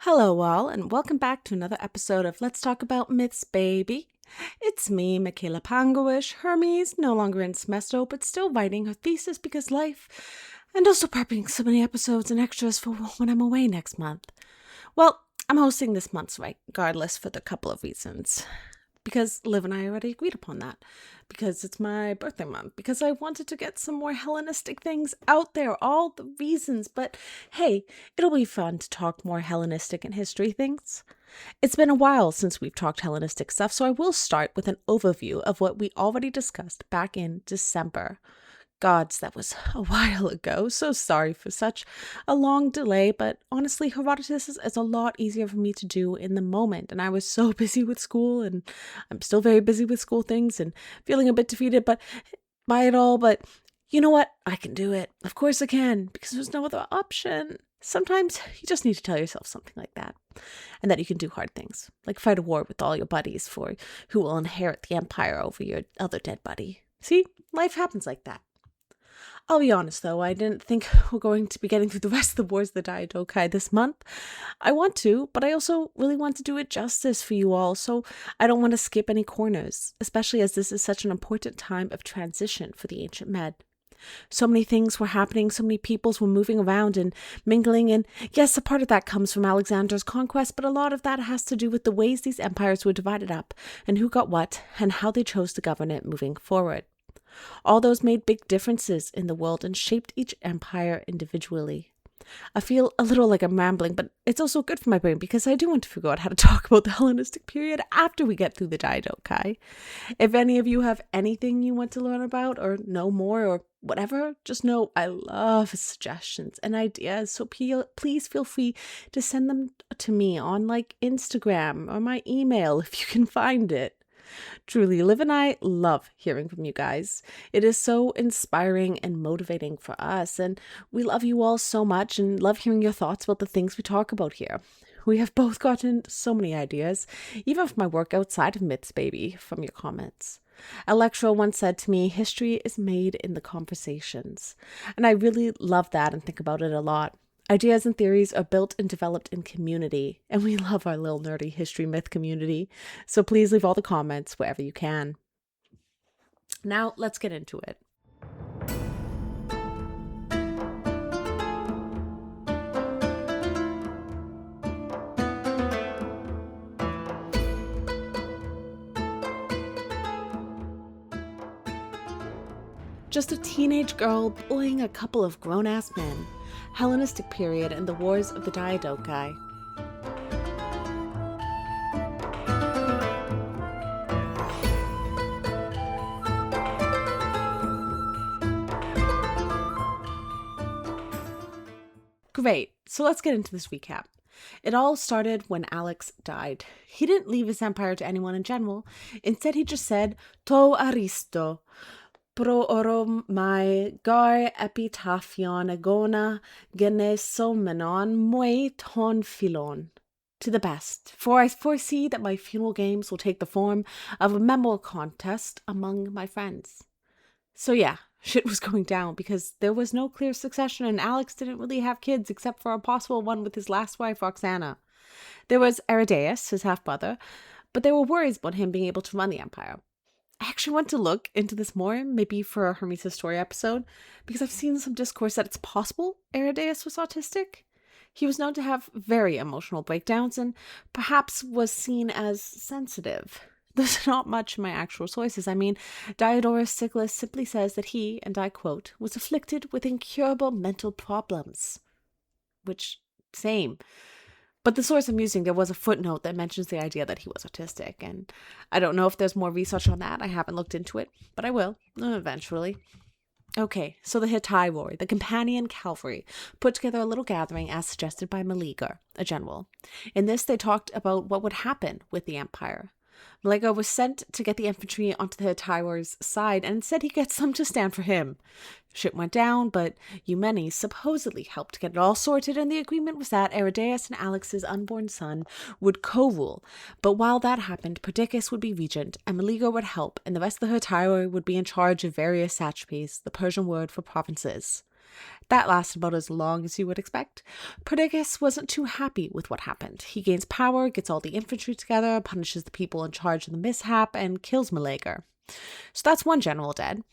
Hello, all, and welcome back to another episode of Let's Talk About Myths, baby. It's me, Michaela Pangowish, Hermes, no longer in Semesto, but still writing her thesis because life, and also prepping so many episodes and extras for when I'm away next month. Well, I'm hosting this month's regardless for the couple of reasons. Because Liv and I already agreed upon that. Because it's my birthday month. Because I wanted to get some more Hellenistic things out there. All the reasons. But hey, it'll be fun to talk more Hellenistic and history things. It's been a while since we've talked Hellenistic stuff, so I will start with an overview of what we already discussed back in December. Gods, that was a while ago. So sorry for such a long delay, but honestly, Herodotus is a lot easier for me to do in the moment. And I was so busy with school, and I'm still very busy with school things and feeling a bit defeated by it all. But you know what? I can do it. Of course I can, because there's no other option. Sometimes you just need to tell yourself something like that, and that you can do hard things, like fight a war with all your buddies for who will inherit the empire over your other dead buddy. See, life happens like that. I'll be honest, though, I didn't think we're going to be getting through the rest of the Wars of the Diadochi this month. I want to, but I also really want to do it justice for you all, so I don't want to skip any corners, especially as this is such an important time of transition for the ancient Med. So many things were happening, so many peoples were moving around and mingling, and yes, a part of that comes from Alexander's conquest, but a lot of that has to do with the ways these empires were divided up, and who got what, and how they chose to govern it moving forward. All those made big differences in the world and shaped each empire individually. I feel a little like I'm rambling, but it's also good for my brain because I do want to figure out how to talk about the Hellenistic period after we get through the Diadochi. If any of you have anything you want to learn about or know more or whatever, just know I love suggestions and ideas, so please feel free to send them to me on Instagram or my email if you can find it. Truly, Liv and I love hearing from you guys. It is so inspiring and motivating for us, and we love you all so much and love hearing your thoughts about the things we talk about here. We have both gotten so many ideas, even from my work outside of Myths, baby, from your comments. Electro once said to me, history is made in the conversations. And I really love that and think about it a lot. Ideas and theories are built and developed in community, and we love our little nerdy history myth community, so please leave all the comments wherever you can. Now, let's get into it. Just a teenage girl bullying a couple of grown-ass men. Hellenistic period and the Wars of the Diadochi. Great, so let's get into this recap. It all started when Alex died. He didn't leave his empire to anyone in general. Instead, he just said, To Aristo. Pro orom mai gar epitaphion agona genesomenon moi ton philon. To the best, for I foresee that my funeral games will take the form of a memorable contest among my friends. So yeah, shit was going down because there was no clear succession and Alex didn't really have kids except for a possible one with his last wife, Roxana. There was Aridaeus, his half-brother, but there were worries about him being able to run the empire. I actually want to look into this more, maybe for a Hermes' story episode, because I've seen some discourse that it's possible Aridaeus was autistic. He was known to have very emotional breakdowns and perhaps was seen as sensitive. There's not much in my actual sources. I mean, Diodorus Siculus simply says that he, and I quote, was afflicted with incurable mental problems. Which, same. But the source I'm using, there was a footnote that mentions the idea that he was autistic, and I don't know if there's more research on that. I haven't looked into it, but I will, eventually. Okay, so the Hittite, the Companion Cavalry, put together a little gathering as suggested by Meleager, a general. In this, they talked about what would happen with the empire. Meleager was sent to get the infantry onto the Hittite side, and instead he gets them to stand for him. Shit went down, but Eumenes supposedly helped get it all sorted, and the agreement was that Aridaeus and Alex's unborn son would co-rule. But while that happened, Perdiccas would be regent, and Meleager would help, and the rest of the Hittite would be in charge of various satrapies, the Persian word for provinces. That lasted about as long as you would expect. Perdiccas wasn't too happy with what happened. He gains power, gets all the infantry together, punishes the people in charge of the mishap, and kills Meleager. So that's one general dead.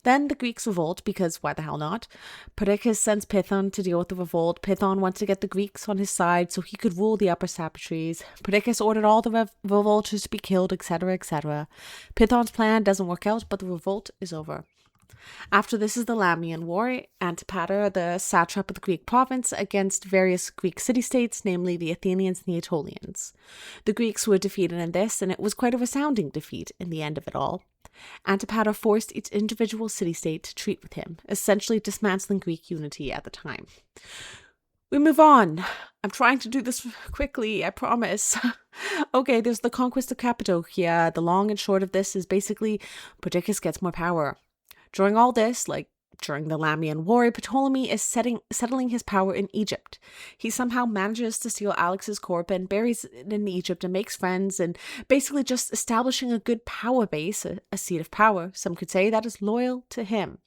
Then the Greeks revolt, because why the hell not? Perdiccas sends Python to deal with the revolt. Python wants to get the Greeks on his side so he could rule the upper Saprotres. Perdiccas ordered all the revolters to be killed, etc., etc. Python's plan doesn't work out, but the revolt is over. After this is the Lamian War. Antipater, the satrap of the Greek province, against various Greek city-states, namely the Athenians and the Aetolians. The Greeks were defeated in this, and it was quite a resounding defeat in the end of it all. Antipater forced each individual city-state to treat with him, essentially dismantling Greek unity at the time. We move on. I'm trying to do this quickly, I promise. Okay, there's the conquest of Cappadocia. The long and short of this is basically Perdiccas gets more power. During all this, like during the Lamian War, Ptolemy is settling his power in Egypt. He somehow manages to steal Alex's corpse and buries it in Egypt and makes friends, and basically just establishing a good power base, a seat of power, some could say, that is loyal to him.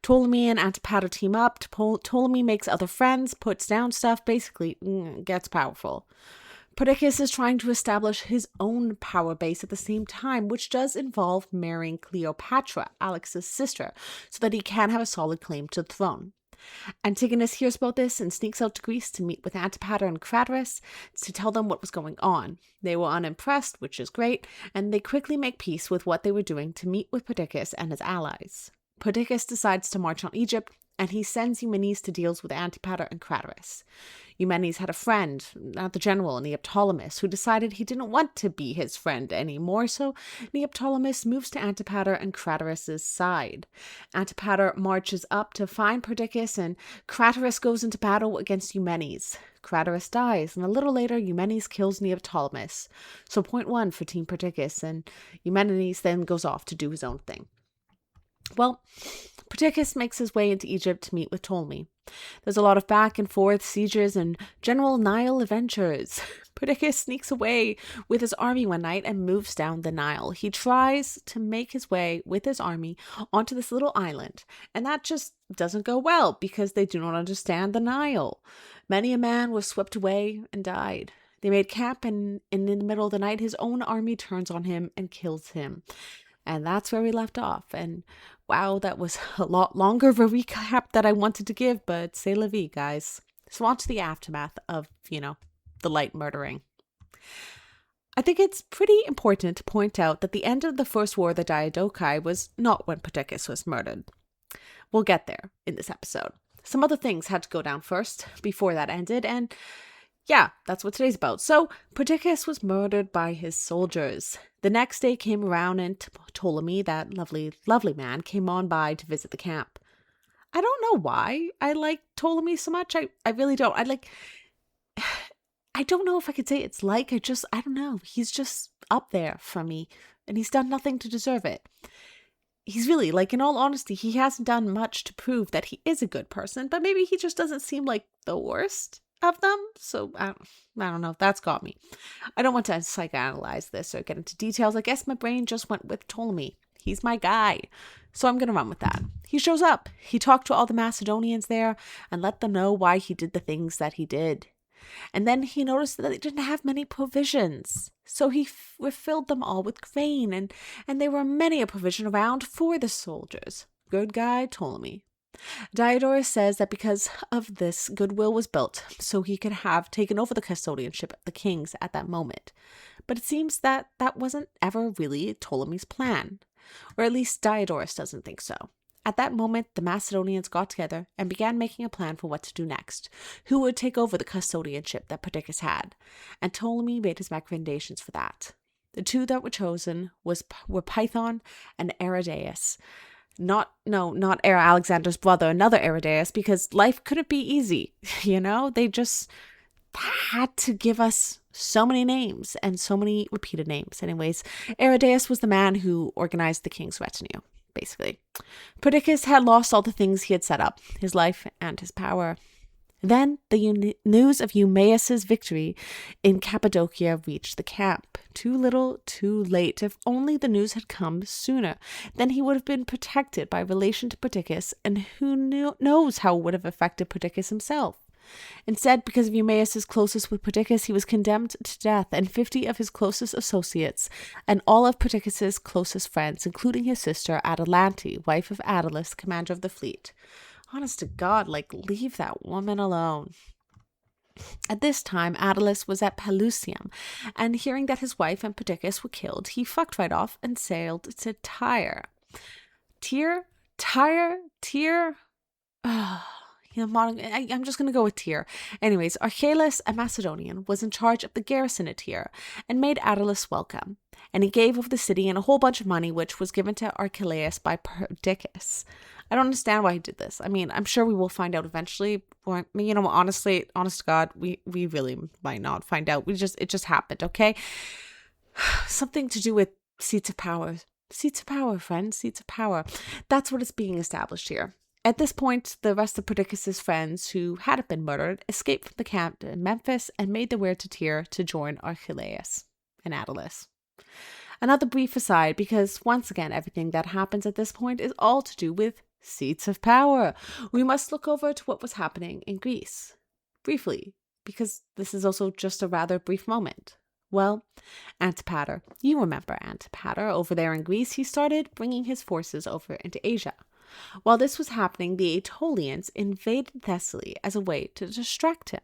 Ptolemy and Antipater team up. Ptolemy makes other friends, puts down stuff, basically gets powerful. Perdiccas is trying to establish his own power base at the same time, which does involve marrying Cleopatra, Alex's sister, so that he can have a solid claim to the throne. Antigonus hears about this and sneaks out to Greece to meet with Antipater and Craterus to tell them what was going on. They were unimpressed, which is great, and they quickly make peace with what they were doing to meet with Perdiccas and his allies. Perdiccas decides to march on Egypt, and he sends Eumenes to deal with Antipater and Craterus. Eumenes had a friend, not the general, Neoptolemus, who decided he didn't want to be his friend anymore, so Neoptolemus moves to Antipater and Craterus' side. Antipater marches up to find Perdiccas, and Craterus goes into battle against Eumenes. Craterus dies, and a little later Eumenes kills Neoptolemus. So point 1 for Team Perdiccas, and Eumenes then goes off to do his own thing. Well, Perdiccas makes his way into Egypt to meet with Ptolemy. There's a lot of back and forth, sieges, and general Nile adventures. Perdiccas sneaks away with his army one night and moves down the Nile. He tries to make his way with his army onto this little island, and that just doesn't go well because they do not understand the Nile. Many a man was swept away and died. They made camp, and in the middle of the night, his own army turns on him and kills him. And that's where we left off. And wow, that was a lot longer of a recap that I wanted to give, but c'est la vie, guys. So on to the aftermath of, the light murdering. I think it's pretty important to point out that the end of the First War of the Diadochi was not when Perdiccas was murdered. We'll get there in this episode. Some other things had to go down first before that ended, and yeah, that's what today's about. So, Perdiccas was murdered by his soldiers. The next day came around and Ptolemy, that lovely, lovely man, came on by to visit the camp. I don't know why I like Ptolemy so much. I really don't. I don't know if I could say it's like, I don't know. He's just up there for me, and he's done nothing to deserve it. He's really, in all honesty, he hasn't done much to prove that he is a good person, but maybe he just doesn't seem like the worst of them. So I don't know. That's got me. I don't want to psychoanalyze this or get into details. I guess my brain just went with Ptolemy. He's my guy. So I'm going to run with that. He shows up. He talked to all the Macedonians there and let them know why he did the things that he did. And then he noticed that they didn't have many provisions. So he refilled them all with grain, and there were many a provision around for the soldiers. Good guy, Ptolemy. Diodorus says that because of this, goodwill was built so he could have taken over the custodianship of the kings at that moment. But it seems that wasn't ever really Ptolemy's plan, or at least Diodorus doesn't think so. At that moment, the Macedonians got together and began making a plan for what to do next, who would take over the custodianship that Perdiccas had, and Ptolemy made his recommendations for that. The two that were chosen were Python and Aridaeus. Not Alexander's brother, another Aridaeus, because life couldn't be easy, They just had to give us so many names and so many repeated names. Anyways, Aridaeus was the man who organized the king's retinue, basically. Perdiccas had lost all the things he had set up, his life and his power. Then the news of Eumaeus's victory in Cappadocia reached the camp. Too little, too late. If only the news had come sooner, then he would have been protected by relation to Perdiccas, and who knows how it would have affected Perdiccas himself. Instead, because of Eumaeus's closeness with Perdiccas, he was condemned to death, and 50 of his closest associates, and all of Perdiccas's closest friends, including his sister Atalante, wife of Attalus, commander of the fleet. Honest to God, leave that woman alone. At this time, Attalus was at Pelusium, and hearing that his wife and Perdiccas were killed, he fucked right off and sailed to Tyre. Tyre? I'm just going to go with Tyre. Anyways, Archelaus, a Macedonian, was in charge of the garrison at Tyre and made Attalus welcome. And he gave over the city and a whole bunch of money, which was given to Archelaus by Perdiccas. I don't understand why he did this. I mean, I'm sure we will find out eventually. Or, honestly, honest to God, we really might not find out. It just happened, okay? Something to do with seats of power. Seats of power, friends, seats of power. That's what is being established here. At this point, the rest of Perdiccas' friends who hadn't been murdered escaped from the camp in Memphis and made their way to Tyre to join Archelaus and Attalus. Another brief aside, because once again, everything that happens at this point is all to do with seats of power. We must look over to what was happening in Greece. Briefly, because this is also just a rather brief moment. Well, Antipater. You remember Antipater. Over there in Greece, he started bringing his forces over into Asia. While this was happening, the Aetolians invaded Thessaly as a way to distract him.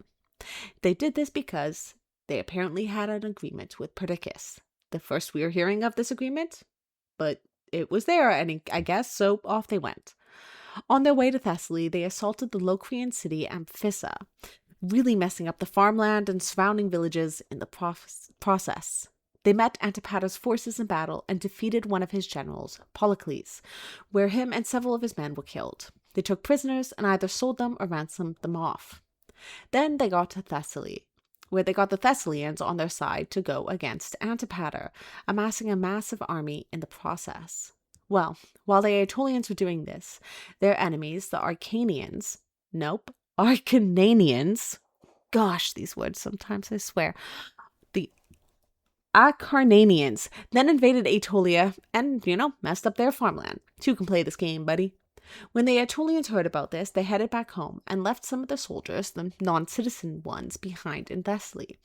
They did this because they apparently had an agreement with Perdiccas. The first we are hearing of this agreement, but it was there, and I guess so off they went. On their way to Thessaly, they assaulted the Locrian city Amphissa, really messing up the farmland and surrounding villages in the process. They met Antipater's forces in battle and defeated one of his generals, Polycles, where him and several of his men were killed. They took prisoners and either sold them or ransomed them off. Then they got to Thessaly, where they got the Thessalians on their side to go against Antipater, amassing a massive army in the process. Well, while the Aetolians were doing this, their enemies, the Acarnanians, gosh, these words sometimes, I swear, the Acarnanians then invaded Aetolia and, messed up their farmland. Two can play this game, buddy. When the Aetolians heard about this, they headed back home and left some of the soldiers, the non-citizen ones, behind in Thessaly,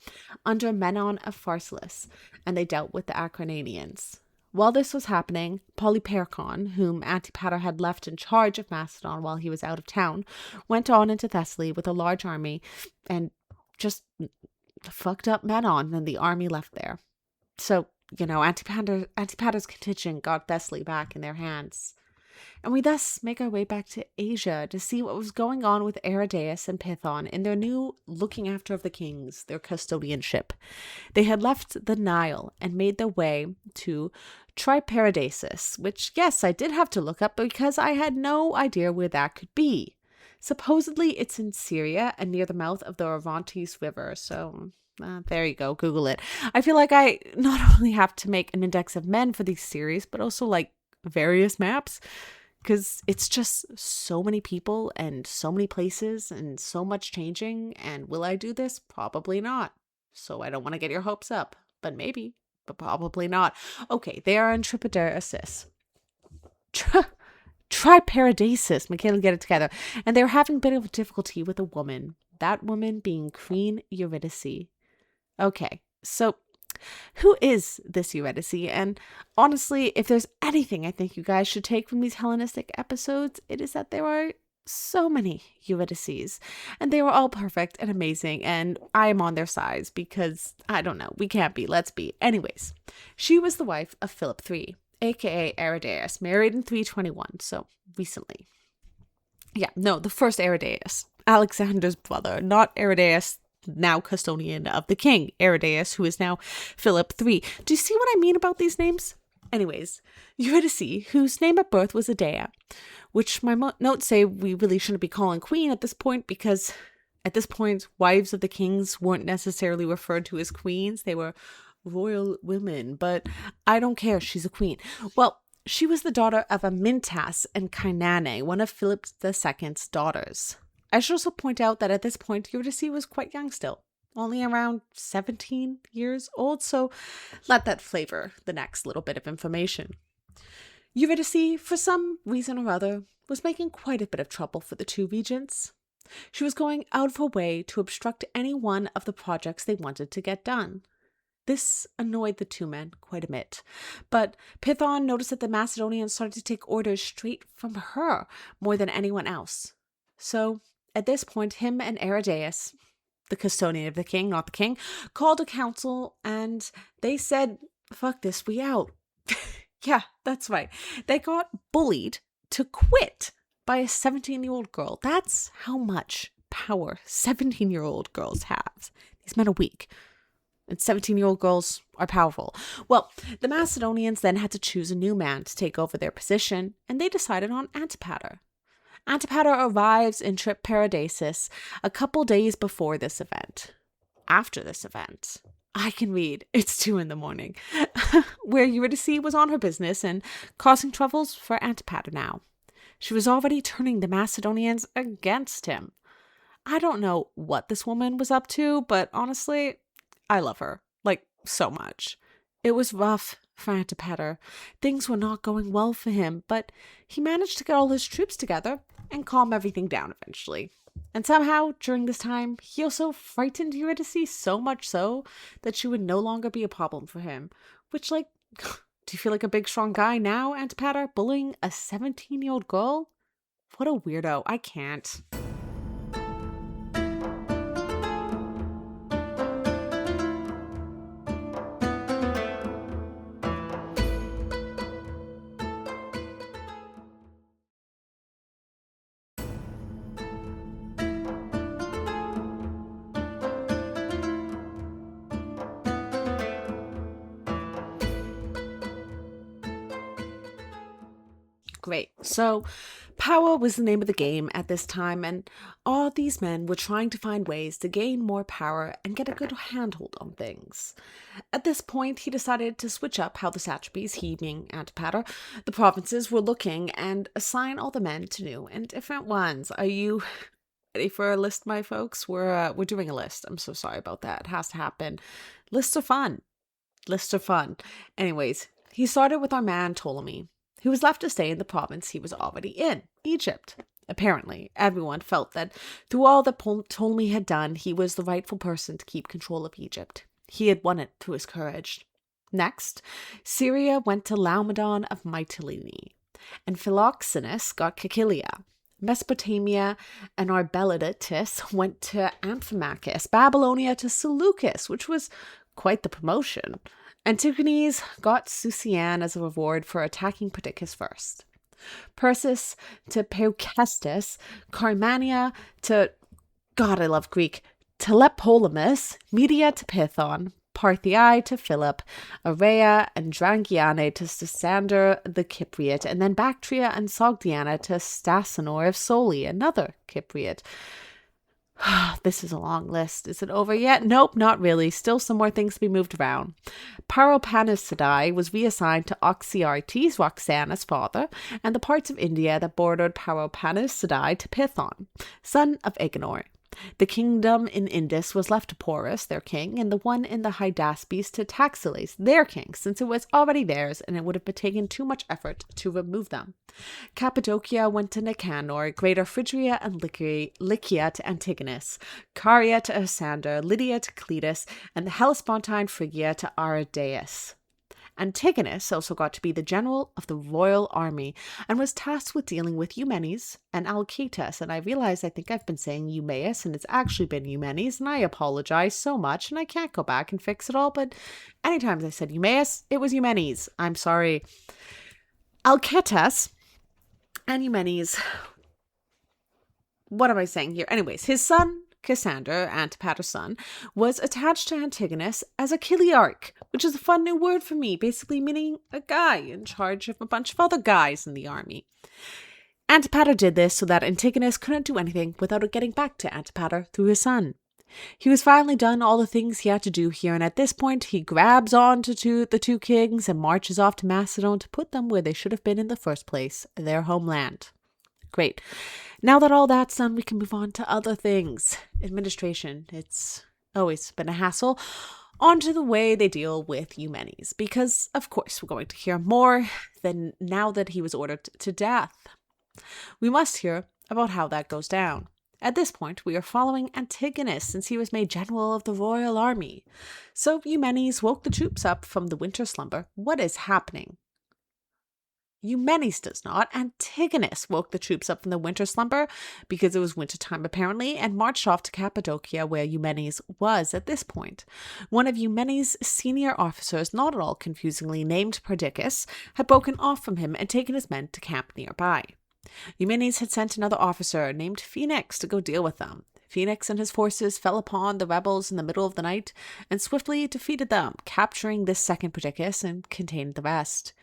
under Menon of Pharsalus, and they dealt with the Acarnanians. While this was happening, Polyperchon, whom Antipater had left in charge of Macedon while he was out of town, went on into Thessaly with a large army and just fucked up Menon, and the army left there. So, Antipater's contingent got Thessaly back in their hands. And we thus make our way back to Asia to see what was going on with Aridaeus and Python in their new looking after of the kings, their custodianship. They had left the Nile and made their way to Tryparidaeus, which, yes, I did have to look up because I had no idea where that could be. Supposedly, it's in Syria and near the mouth of the Orontes River, so there you go, Google it. I feel like I not only have to make an index of men for these series, but also various maps, because it's just so many people and so many places and so much changing. And will I do this? Probably not. So I don't want to get your hopes up, but maybe, but probably not. Okay, they are in Tryparidaeus. Tryparidaeus. Michaela, get it together. And they're having a bit of difficulty with a woman. That woman being Queen Eurydice. Okay, so who is this Eurydice? And honestly, if there's anything I think you guys should take from these Hellenistic episodes, it is that there are so many Eurydices, and they were all perfect and amazing, and I am on their sides because, I don't know, we can't be, let's be. Anyways, she was the wife of Philip III, aka Aridaeus, married in 321, so recently. The first Aridaeus, Alexander's brother, not Aridaeus, now custodian of the king, Aridaeus, who is now Philip III. Do you see what I mean about these names? Anyways, Eurydice, whose name at birth was Idea, which my notes say we really shouldn't be calling queen at this point, because at this point, wives of the kings weren't necessarily referred to as queens. They were royal women, but I don't care. She's a queen. Well, she was the daughter of Amintas and Kainane, one of Philip II's daughters. I should also point out that at this point, Eurydice was quite young still, only around 17 years old, so let that flavor the next little bit of information. Eurydice, for some reason or other, was making quite a bit of trouble for the two regents. She was going out of her way to obstruct any one of the projects they wanted to get done. This annoyed the two men quite a bit, but Python noticed that the Macedonians started to take orders straight from her more than anyone else. So, at this point, him and Aridaeus, the custodian of the king, not the king, called a council and they said, fuck this, we out. Yeah, that's right. They got bullied to quit by a 17-year-old girl. That's how much power 17-year-old girls have. These men are weak. And 17-year-old girls are powerful. Well, the Macedonians then had to choose a new man to take over their position, and they decided on Antipater. Antipater arrives in Paradisus a couple days before this event. After this event, I can read, it's 2 a.m, where Eurydice was on her business and causing troubles for Antipater now. She was already turning the Macedonians against him. I don't know what this woman was up to, but honestly, I love her, like, so much. It was rough for Antipater. Things were not going well for him, but he managed to get all his troops together and calm everything down eventually. And somehow, during this time, he also frightened Eurydice so much so that she would no longer be a problem for him. Which, like, do you feel like a big, strong guy now, Antipater, bullying a 17-year-old girl? What a weirdo. I can't. Great. So, power was the name of the game at this time, and all these men were trying to find ways to gain more power and get a good handhold on things. At this point, he decided to switch up how the satrapies, he being Antipater, the provinces were looking and assign all the men to new and different ones. Are you ready for a list, my folks? We're doing a list. I'm so sorry about that. It has to happen. Lists are fun. Lists are fun. Anyways, he started with our man Ptolemy, who was left to stay in the province he was already in, Egypt. Apparently, everyone felt that through all that Ptolemy had done, he was the rightful person to keep control of Egypt. He had won it through his courage. Next, Syria went to Laomedon of Mytilene, and Philoxenus got Cilicia. Mesopotamia and Arbelitus went to Amphimachus, Babylonia to Seleucus, which was quite the promotion. Antigones got Susian as a reward for attacking Perdiccas first. Persis to Peucestus, Carmania to, God, I love Greek, Telepolemus, Media to Python, Parthii to Philip, Arrhea and Drangiane to Stysander the Cypriot, and then Bactria and Sogdiana to Stasanor of Soli, another Cypriot. This is a long list. Is it over yet? Nope, not really. Still some more things to be moved around. Paropanicidai was reassigned to Oxyartes, Roxana's father, and the parts of India that bordered Paropanicidai to Python, son of Agenor. The kingdom in Indus was left to Porus, their king, and the one in the Hydaspes to Taxiles, their king, since it was already theirs and it would have taken too much effort to remove them. Cappadocia went to Nicanor, Greater Phrygia and Lycia to Antigonus, Caria to Asander, Lydia to Cletus, and the Hellespontine Phrygia to Aridaeus. Antigonus also got to be the general of the royal army and was tasked with dealing with Eumenes and Alcetus. And I realize I think I've been saying Eumaeus and it's actually been Eumenes, and I apologize so much and I can't go back and fix it all, but anytime I said Eumaeus, it was Eumenes. I'm sorry. Alcetus and Eumenes. What am I saying here? Anyways, his son, Cassander, Antipater's son, was attached to Antigonus as a chiliarch, which is a fun new word for me, basically meaning a guy in charge of a bunch of other guys in the army. Antipater did this so that Antigonus couldn't do anything without it getting back to Antipater through his son. He was finally done all the things he had to do here, and at this point he grabs on to the two kings and marches off to Macedon to put them where they should have been in the first place, their homeland. Great. Now that all that's done, we can move on to other things. Administration. It's always been a hassle. On to the way they deal with Eumenes, because, of course, we're going to hear more than now that he was ordered to death. We must hear about how that goes down. At this point, we are following Antigonus, since he was made general of the royal army. So Eumenes woke the troops up from the winter slumber. What is happening? Eumenes does not. Antigonus woke the troops up from the winter slumber, because it was wintertime apparently, and marched off to Cappadocia, where Eumenes was at this point. One of Eumenes' senior officers, not at all confusingly named Perdiccas, had broken off from him and taken his men to camp nearby. Eumenes had sent another officer named Phoenix to go deal with them. Phoenix and his forces fell upon the rebels in the middle of the night and swiftly defeated them, capturing this second Perdiccas and contained the rest.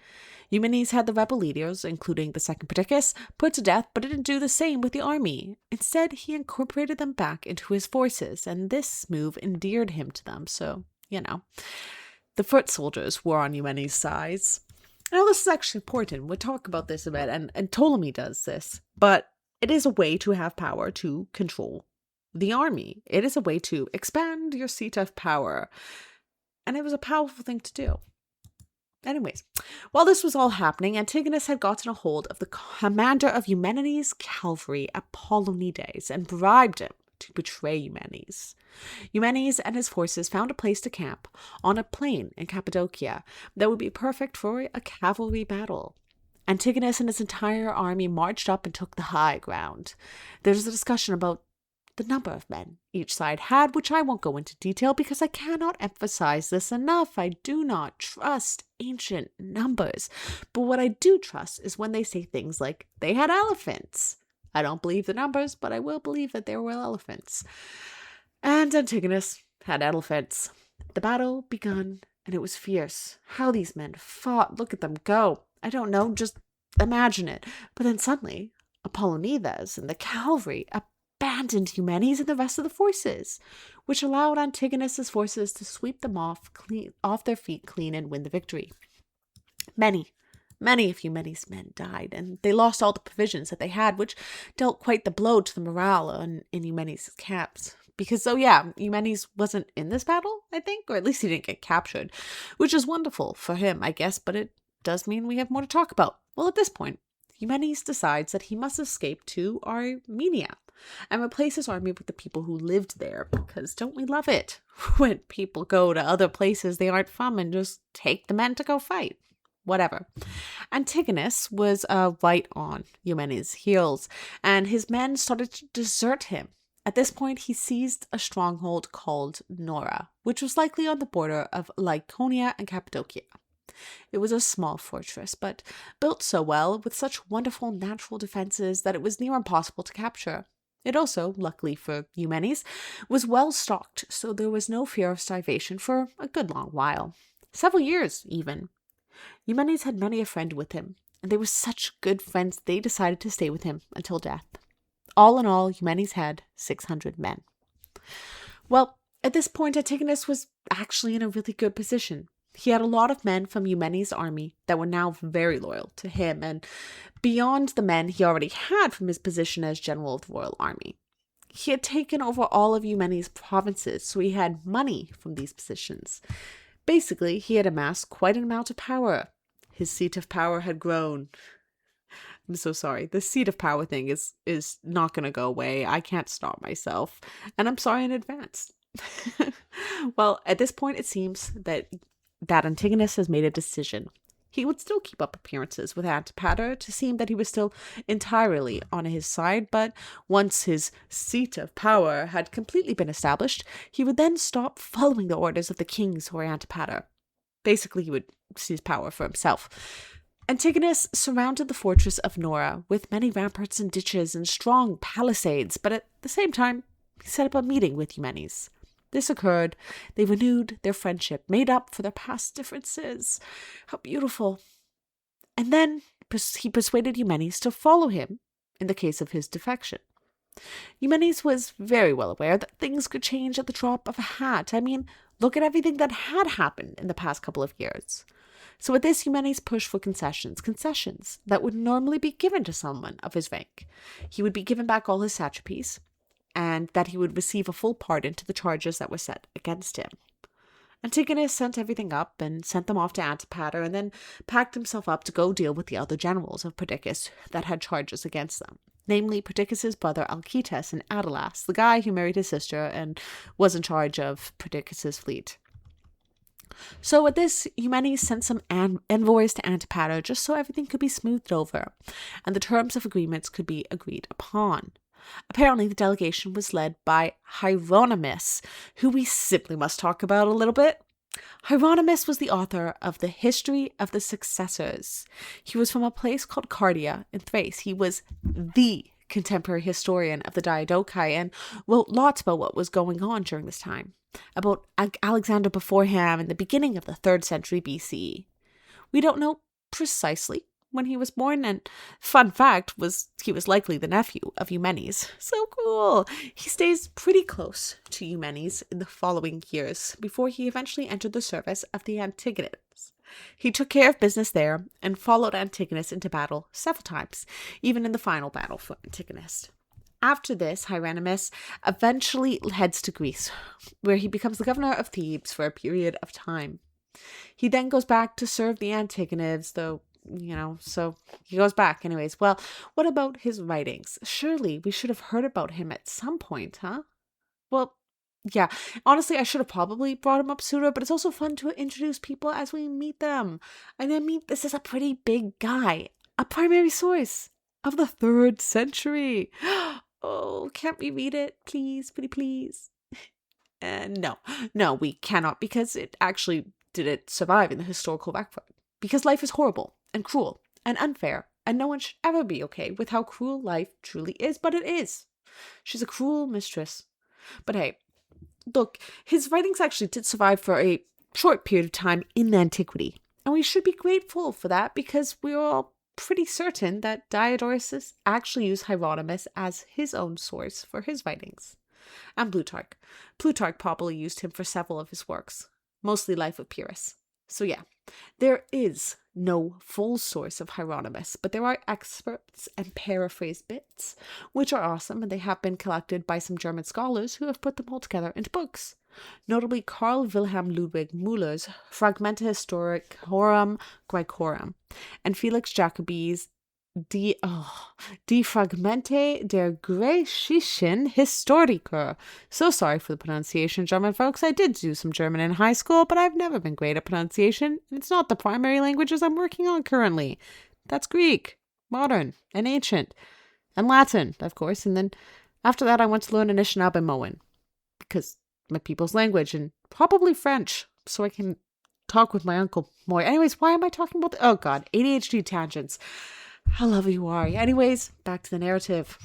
Eumenes had the rebel leaders, including the second Perdiccas, put to death, but didn't do the same with the army. Instead, he incorporated them back into his forces, and this move endeared him to them, so, the foot soldiers were on Eumenes' side. Now, this is actually important. We'll talk about this a bit, and Ptolemy does this, but it is a way to have power to control the army. It is a way to expand your seat of power, and it was a powerful thing to do. Anyways, while this was all happening, Antigonus had gotten a hold of the commander of Eumenes' cavalry, Apollonides, and bribed him to betray Eumenes. Eumenes and his forces found a place to camp on a plain in Cappadocia that would be perfect for a cavalry battle. Antigonus and his entire army marched up and took the high ground. There's a discussion about the number of men each side had, which I won't go into detail because I cannot emphasize this enough. I do not trust ancient numbers. But what I do trust is when they say things like, they had elephants. I don't believe the numbers, but I will believe that there were elephants. And Antigonus had elephants. The battle begun, and it was fierce. How these men fought. Look at them go. I don't know, just imagine it. But then suddenly, Apollonides and the cavalry abandoned Eumenes and the rest of the forces, which allowed Antigonus's forces to sweep them off their feet clean and win the victory. Many of Eumenes' men died, and they lost all the provisions that they had, which dealt quite the blow to the morale in Eumenes' camps. Because, Eumenes wasn't in this battle, I think, or at least he didn't get captured, which is wonderful for him, I guess, but it does mean we have more to talk about. Well, at this point, Eumenes decides that he must escape to Armenia and replace his army with the people who lived there, because don't we love it when people go to other places they aren't from and just take the men to go fight? Whatever. Antigonus was right on Eumenes' heels, and his men started to desert him. At this point, he seized a stronghold called Nora, which was likely on the border of Lycaonia and Cappadocia. It was a small fortress, but built so well, with such wonderful natural defenses, that it was near impossible to capture. It also, luckily for Eumenes, was well stocked, so there was no fear of starvation for a good long while. Several years, even. Eumenes had many a friend with him, and they were such good friends they decided to stay with him until death. All in all, Eumenes had 600 men. Well, at this point, Antigonus was actually in a really good position. He had a lot of men from Eumenes' army that were now very loyal to him, and beyond the men he already had from his position as general of the royal army. He had taken over all of Eumenes' provinces, so he had money from these positions. Basically, he had amassed quite an amount of power. His seat of power had grown. I'm so sorry. The seat of power thing is not going to go away. I can't stop myself. And I'm sorry in advance. Well, at this point, it seems that Antigonus has made a decision. He would still keep up appearances with Antipater to seem that he was still entirely on his side, but once his seat of power had completely been established, he would then stop following the orders of the kings or Antipater. Basically, he would seize power for himself. Antigonus surrounded the fortress of Nora with many ramparts and ditches and strong palisades, but at the same time, he set up a meeting with Eumenes. This occurred. They renewed their friendship, made up for their past differences. How beautiful. And then he persuaded Eumenes to follow him in the case of his defection. Eumenes was very well aware that things could change at the drop of a hat. I mean, look at everything that had happened in the past couple of years. So with this, Eumenes pushed for concessions that would normally be given to someone of his rank. He would be given back all his satrapies, and that he would receive a full pardon to the charges that were set against him. Antigonus sent everything up and sent them off to Antipater, and then packed himself up to go deal with the other generals of Perdiccas that had charges against them, namely Perdiccas's brother Alcetus and Adalas, the guy who married his sister and was in charge of Perdiccas's fleet. So with this, Eumenes sent some envoys to Antipater just so everything could be smoothed over and the terms of agreements could be agreed upon. Apparently, the delegation was led by Hieronymus, who we simply must talk about a little bit. Hieronymus was the author of the History of the Successors. He was from a place called Cardia in Thrace. He was the contemporary historian of the Diadochi and wrote lots about what was going on during this time, about Alexander before him in the beginning of the 3rd century BC. We don't know precisely when he was born, and fun fact was he was likely the nephew of Eumenes. So cool! He stays pretty close to Eumenes in the following years before he eventually entered the service of the Antigonus. He took care of business there and followed Antigonus into battle several times, even in the final battle for Antigonus. After this, Hieronymus eventually heads to Greece, where he becomes the governor of Thebes for a period of time. He then goes back to serve the Antigonids, though, so he goes back anyways. Well, what about his writings? Surely we should have heard about him at some point, huh? Well, yeah, honestly, I should have probably brought him up sooner, but it's also fun to introduce people as we meet them. And I mean, this is a pretty big guy, a primary source of the 3rd century. Oh, can't we read it? Please, pretty please. No, we cannot, because it actually didn't survive in the historical record. Because life is horrible and cruel and unfair, and no one should ever be okay with how cruel life truly is, but it is. She's a cruel mistress. But hey, look, his writings actually did survive for a short period of time in antiquity, and we should be grateful for that because we're all pretty certain that Diodorus actually used Hieronymus as his own source for his writings. And Plutarch. Plutarch probably used him for several of his works, mostly Life of Pyrrhus. So yeah, there is no full source of Hieronymus, but there are excerpts and paraphrased bits, which are awesome, and they have been collected by some German scholars who have put them all together into books. Notably Carl Wilhelm Ludwig Müller's Fragmenta Historicorum Graecorum and Felix Jacobi's Die Fragmente der Griechischen Historiker. So sorry for the pronunciation, German folks. I did do some German in high school, but I've never been great at pronunciation. It's not the primary languages I'm working on currently. That's Greek, modern, and ancient, and Latin, of course. And then after that, I went to learn Anishinaabe because my people's language, and probably French, so I can talk with my uncle more. Anyways, why am I talking about oh god, ADHD tangents. How lovely you are. Anyways, back to the narrative.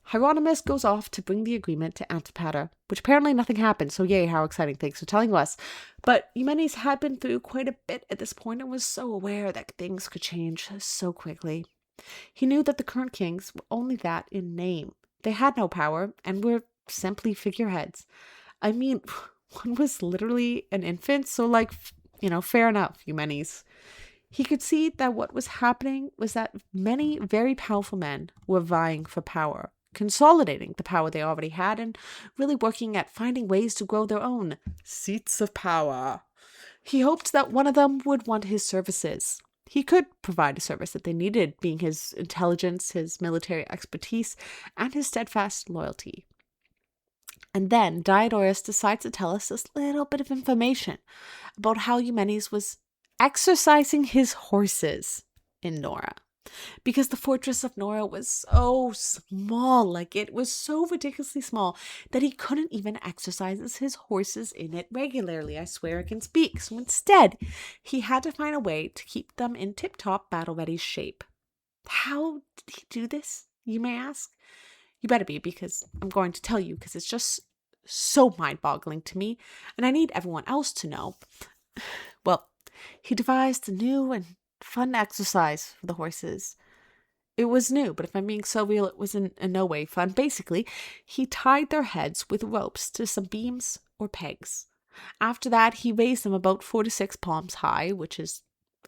Hieronymus goes off to bring the agreement to Antipater, which apparently nothing happened, so yay, how exciting, thanks for telling us. But Eumenes had been through quite a bit at this point and was so aware that things could change so quickly. He knew that the current kings were only that in name. They had no power and were simply figureheads. I mean, one was literally an infant, so fair enough, Eumenes. He could see that what was happening was that many very powerful men were vying for power, consolidating the power they already had, and really working at finding ways to grow their own seats of power. He hoped that one of them would want his services. He could provide a service that they needed, being his intelligence, his military expertise, and his steadfast loyalty. And then Diodorus decides to tell us this little bit of information about how Eumenes was exercising his horses in Nora, because the fortress of Nora was so small, it was so ridiculously small that he couldn't even exercise his horses in it regularly. I swear I can speak. So instead, he had to find a way to keep them in tip-top battle-ready shape. How did he do this, you may ask? You better be, because I'm going to tell you, because it's just so mind-boggling to me, and I need everyone else to know. Well, he devised a new and fun exercise for the horses. It was new, but if I'm being so real, it was in no way fun. Basically, he tied their heads with ropes to some beams or pegs. After that, he raised them about 4 to 6 palms high, which is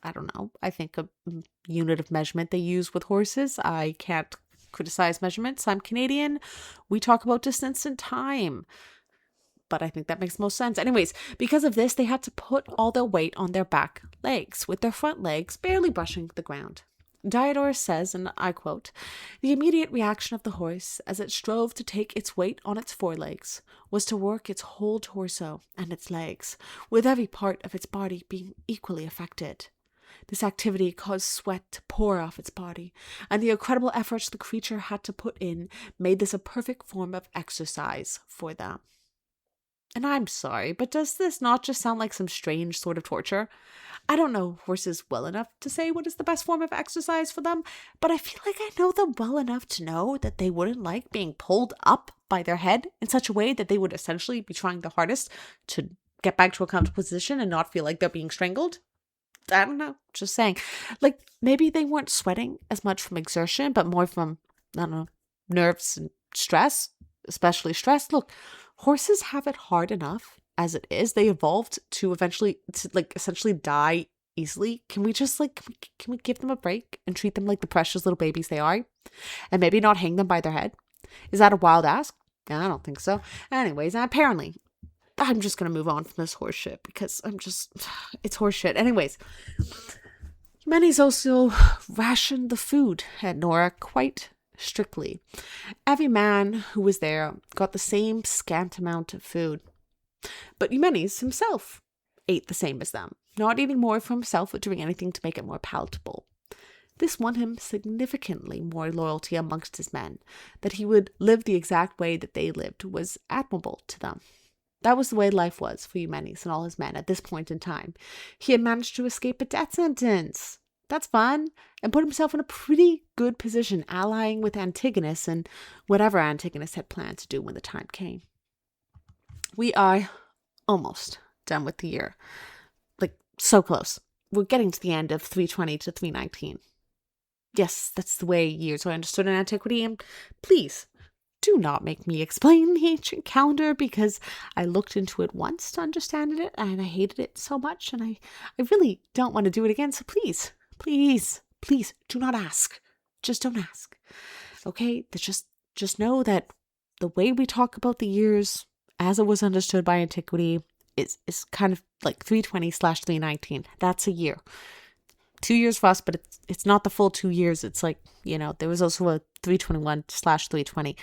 I don't know, I think a unit of measurement they use with horses. I can't criticize measurements. I'm Canadian. We talk about distance and time. But I think that makes most sense. Anyways, because of this, they had to put all their weight on their back legs, with their front legs barely brushing the ground. Diodorus says, and I quote, "The immediate reaction of the horse, as it strove to take its weight on its forelegs, was to work its whole torso and its legs, with every part of its body being equally affected. This activity caused sweat to pour off its body, and the incredible efforts the creature had to put in made this a perfect form of exercise for them." And I'm sorry, but does this not just sound like some strange sort of torture? I don't know horses well enough to say what is the best form of exercise for them, but I feel like I know them well enough to know that they wouldn't like being pulled up by their head in such a way that they would essentially be trying their hardest to get back to a comfortable position and not feel like they're being strangled. I don't know, just saying. Like, maybe they weren't sweating as much from exertion, but more from, I don't know, nerves and stress, especially stress. Look, horses have it hard enough as it is. They evolved to eventually, essentially die easily. Can we just, can we give them a break and treat them like the precious little babies they are? And maybe not hang them by their head? Is that a wild ask? I don't think so. Anyways, apparently, I'm just going to move on from this horse shit because it's horse shit. Anyways, Humanities also rationed the food at Nora quite strictly. Every man who was there got the same scant amount of food. But Eumenes himself ate the same as them, not eating more for himself or doing anything to make it more palatable. This won him significantly more loyalty amongst his men. That he would live the exact way that they lived was admirable to them. That was the way life was for Eumenes and all his men at this point in time. He had managed to escape a death sentence. That's fun. And put himself in a pretty good position, allying with Antigonus and whatever Antigonus had planned to do when the time came. We are almost done with the year. So close. We're getting to the end of 320 to 319. Yes, that's the way years are understood in antiquity, and please, do not make me explain the ancient calendar, because I looked into it once to understand it, and I hated it so much, and I really don't want to do it again, so please, do not ask. Just don't ask. Okay? Just know that the way we talk about the years, as it was understood by antiquity, is kind of like 320/319. That's a year. 2 years for us, but it's not the full 2 years. It's like, there was also a 321/320.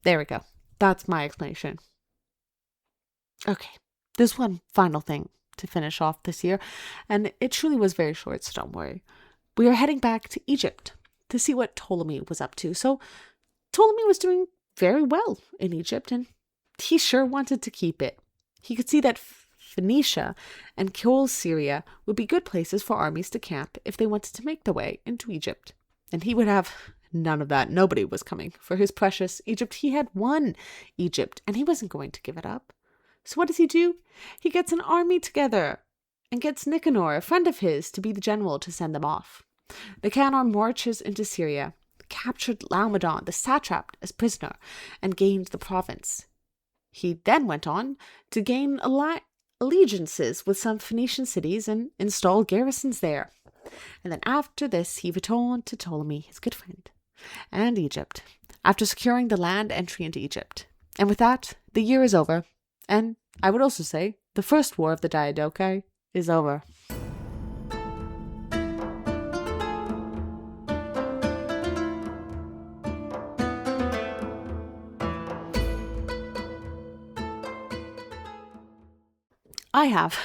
There we go. That's my explanation. Okay. There's one final thing to finish off this year, and it truly was very short, so don't worry. We are heading back to Egypt to see what Ptolemy was up to. So Ptolemy was doing very well in Egypt, and he sure wanted to keep it. He could see that Phoenicia and Coal Syria would be good places for armies to camp if they wanted to make their way into Egypt. And he would have none of that. Nobody was coming for his precious Egypt. He had won Egypt, and he wasn't going to give it up. So what does he do? He gets an army together and gets Nicanor, a friend of his, to be the general to send them off. Nicanor marches into Syria, captured Laomedon, the satrap, as prisoner, and gained the province. He then went on to gain allegiances with some Phoenician cities and install garrisons there. And then after this, he returned to Ptolemy, his good friend, and Egypt, after securing the land entry into Egypt. And with that, the year is over. And I would also say the first war of the Diadochi is over. I have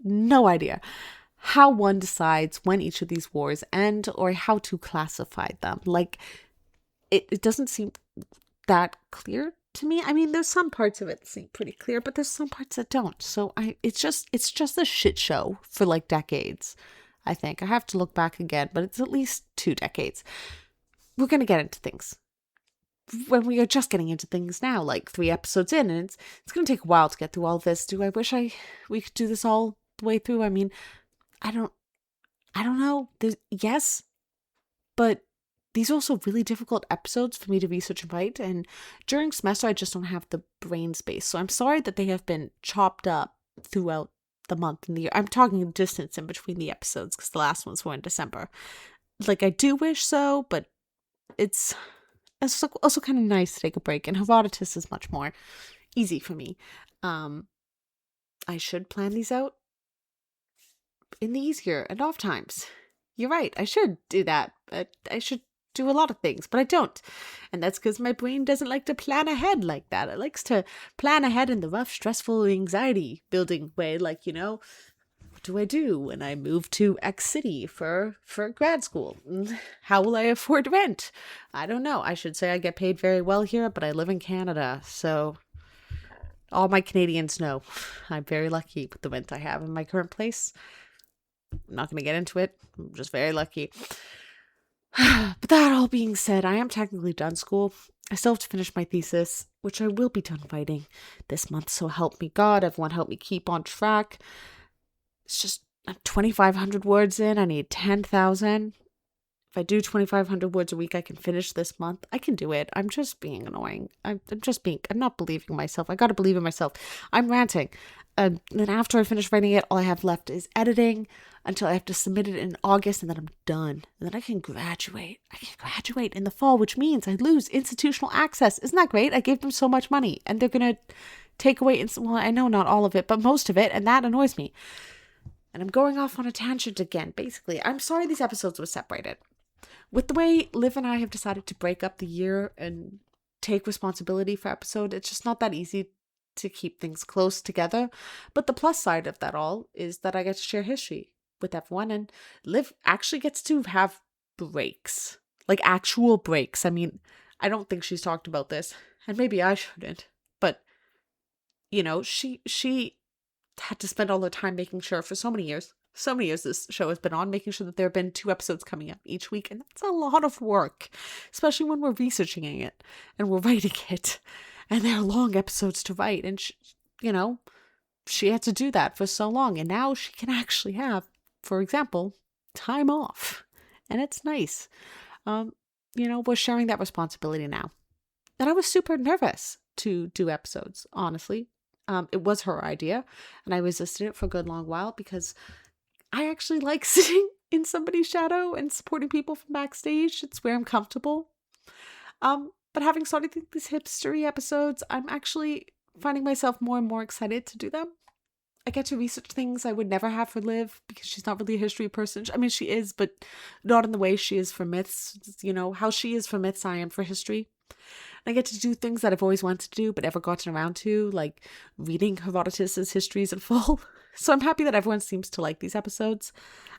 no idea how one decides when each of these wars end or how to classify them. It doesn't seem that clear to me. I mean, there's some parts of it that seem pretty clear, but there's some parts that don't. So it's just a shit show for decades, I think. I have to look back again, but it's at least 2 decades. We're going to get into things when we are just getting into things now, 3 episodes in, and it's going to take a while to get through all of this. Do I wish we could do this all the way through? I mean, I don't know. Yes, but these are also really difficult episodes for me to research and write, and during semester I just don't have the brain space. So I'm sorry that they have been chopped up throughout the month and the year. I'm talking distance in between the episodes because the last ones were in December. Like, I do wish so, but it's also kind of nice to take a break. And Herodotus is much more easy for me. I should plan these out in the easier and off times. You're right. I should do that. I should do a lot of things, but I don't. And that's because my brain doesn't like to plan ahead like that. It likes to plan ahead in the rough, stressful, anxiety building way. Like, what do I do when I move to X city for grad school? How will I afford rent? I don't know. I should say I get paid very well here, but I live in Canada. So all my Canadians know I'm very lucky with the rent I have in my current place. I'm not going to get into it. I'm just very lucky. But that all being said, I am technically done school. I still have to finish my thesis, which I will be done writing this month. So help me God, everyone help me keep on track. It's just 2,500 words in. I need 10,000. If I do 2,500 words a week, I can finish this month. I can do it. I'm just being annoying. I'm not believing myself. I got to believe in myself. I'm ranting. And then after I finish writing it, all I have left is editing until I have to submit it in August, and then I'm done. And then I can graduate. I can graduate in the fall, which means I lose institutional access. Isn't that great? I gave them so much money, and they're going to take away, well, I know not all of it, but most of it, and that annoys me. And I'm going off on a tangent again, basically. I'm sorry these episodes were separated. With the way Liv and I have decided to break up the year and take responsibility for episode, it's just not that easy to keep things close together. But the plus side of that all is that I get to share history with everyone, and Liv actually gets to have breaks, like actual breaks. I mean, I don't think she's talked about this, and maybe I shouldn't, but she had to spend all her time making sure for so many years this show has been on, making sure that there have been 2 episodes coming up each week. And that's a lot of work, especially when we're researching it and we're writing it. And they're long episodes to write. And, she had to do that for so long. And now she can actually have, for example, time off. And it's nice. We're sharing that responsibility now. And I was super nervous to do episodes, honestly. It was her idea. And I resisted it for a good long while because I actually like sitting in somebody's shadow and supporting people from backstage. It's where I'm comfortable. But having started these history episodes, I'm actually finding myself more and more excited to do them. I get to research things I would never have for Liv because she's not really a history person. I mean, she is, but not in the way she is for myths. How she is for myths, I am for history. And I get to do things that I've always wanted to do but never gotten around to, like reading Herodotus's histories in full. So I'm happy that everyone seems to like these episodes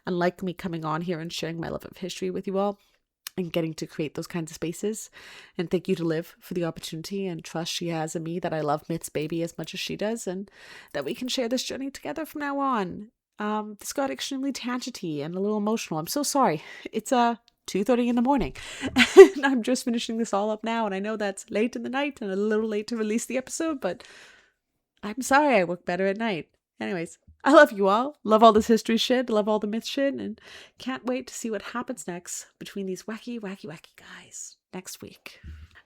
and like me coming on here and sharing my love of history with you all and getting to create those kinds of spaces. And thank you to Liv for the opportunity and trust she has in me that I love Myths Baby as much as she does and that we can share this journey together from now on. This got extremely tangenty and a little emotional. I'm so sorry. It's 2:30 in the morning and I'm just finishing this all up now, and I know that's late in the night and a little late to release the episode, but I'm sorry. I work better at night. Anyways, I love you all. Love all this history shit. Love all the myth shit, and can't wait to see what happens next between these wacky guys next week.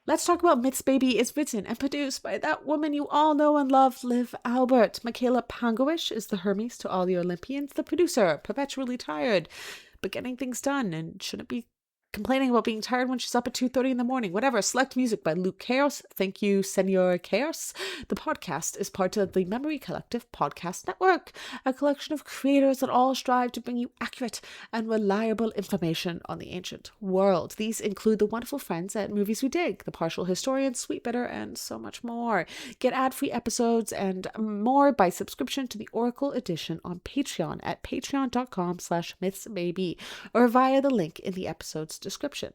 Let's Talk About Myths Baby is written and produced by that woman you all know and love, Liv Albert. Michaela Pangowish is the Hermes to all the Olympians, the producer, perpetually tired, but getting things done and shouldn't be complaining about being tired when she's up at 2:30 in the morning. Whatever. Select music by Luke Chaos. Thank you, Senor Chaos. The podcast is part of the Memory Collective Podcast Network, a collection of creators that all strive to bring you accurate and reliable information on the ancient world. These include the wonderful friends at Movies We Dig, The Partial Historian, Sweet Bitter, and so much more. Get ad-free episodes and more by subscription to the Oracle Edition on Patreon at patreon.com/mythsbaby or via the link in the episode's description.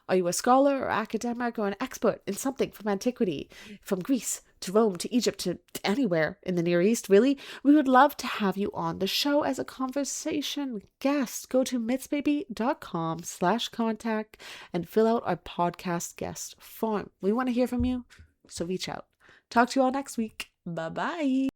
Are you a scholar or academic or an expert in something from antiquity, from Greece to Rome to Egypt to anywhere in the Near East, really? We would love to have you on the show as a conversation guest. Go to mythsbaby.com/contact and fill out our podcast guest form. We want to hear from you, so reach out. Talk to you all next week. Bye-bye.